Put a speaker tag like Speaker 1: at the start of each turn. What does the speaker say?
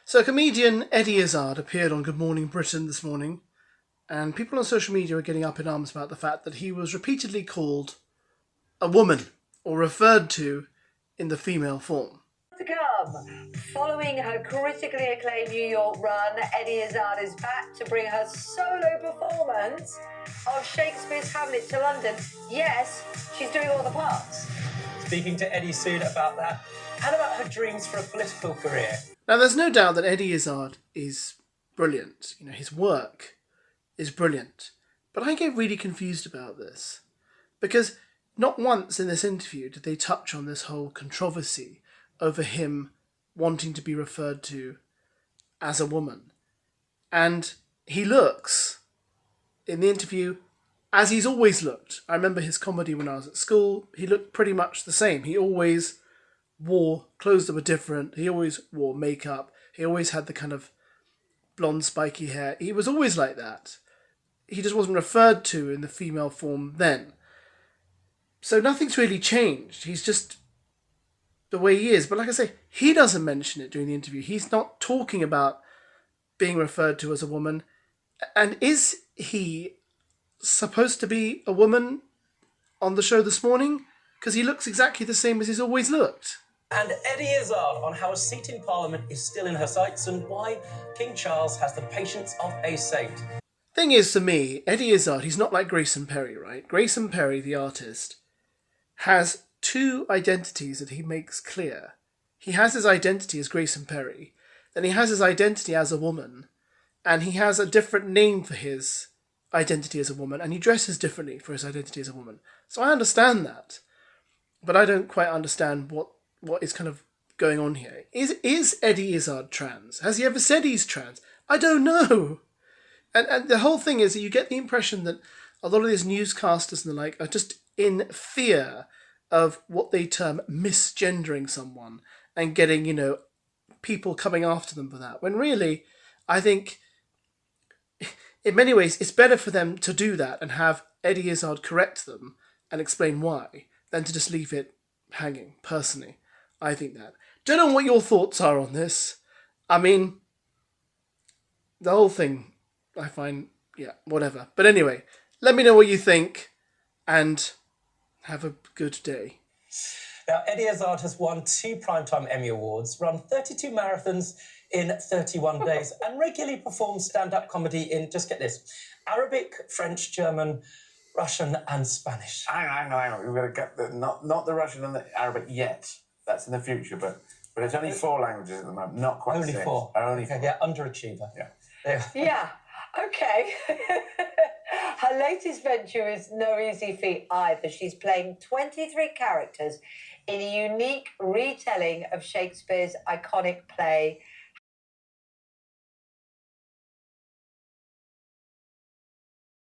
Speaker 1: So comedian Eddie Izzard appeared on Good Morning Britain this morning, and people on social media are getting up in arms about the fact that he was repeatedly called a woman, or referred to in the female form.
Speaker 2: To come. Following her critically acclaimed New York run, Eddie Izzard is back to bring her solo performance of Shakespeare's Hamlet to London. Yes, she's doing all the parts.
Speaker 3: Speaking to Eddie soon about that, and about her dreams for a political career.
Speaker 1: Now, there's no doubt that Eddie Izzard is brilliant. You know, his work is brilliant. But I get really confused about this. Because not once in this interview did they touch on this whole controversy over him wanting to be referred to as a woman. And he looks, in the interview, as he's always looked. I remember his comedy when I was at school. He looked pretty much the same. He always wore clothes that were different. He always wore makeup. He always had the kind of blonde spiky hair. He was always like that. He just wasn't referred to in the female form then. So nothing's really changed. He's just the way he is. But like I say, he doesn't mention it during the interview. He's not talking about being referred to as a woman. And is he supposed to be a woman on the show this morning? Because he looks exactly the same as he's always looked.
Speaker 3: And Eddie Izzard on how a seat in Parliament is still in her sights and why King Charles has the patience of a saint.
Speaker 1: Thing is, to me, Eddie Izzard, he's not like Grayson Perry, right? Grayson Perry, the artist, has two identities that he makes clear. He has his identity as Grayson Perry, then he has his identity as a woman, and he has a different name for his identity as a woman, and he dresses differently for his identity as a woman. So I understand that, but I don't quite understand what is kind of going on here. Is Eddie Izzard trans? Has he ever said he's trans? I don't know. And the whole thing is that you get the impression that a lot of these newscasters and the like are just in fear of what they term misgendering someone and getting, people coming after them for that. When really, I think, in many ways, it's better for them to do that and have Eddie Izzard correct them and explain why than to just leave it hanging, personally. I think that. Don't know what your thoughts are on this. I mean, the whole thing, I find, whatever. But anyway, let me know what you think and have a good day.
Speaker 3: Now, Eddie Izzard has won 2 Primetime Emmy Awards, run 32 marathons in 31 days, and regularly performs stand-up comedy in, just get this, Arabic, French, German, Russian and Spanish.
Speaker 4: Hang on. We've got to get not the Russian and the Arabic yet. That's in the future, but it's only 4 languages at the moment, not quite
Speaker 3: Only
Speaker 4: 6.
Speaker 3: 4.
Speaker 4: Only 4.
Speaker 3: Yeah, underachiever.
Speaker 4: Yeah.
Speaker 2: Yeah, okay. Her latest venture is no easy feat either. She's playing 23 characters in a unique retelling of Shakespeare's iconic play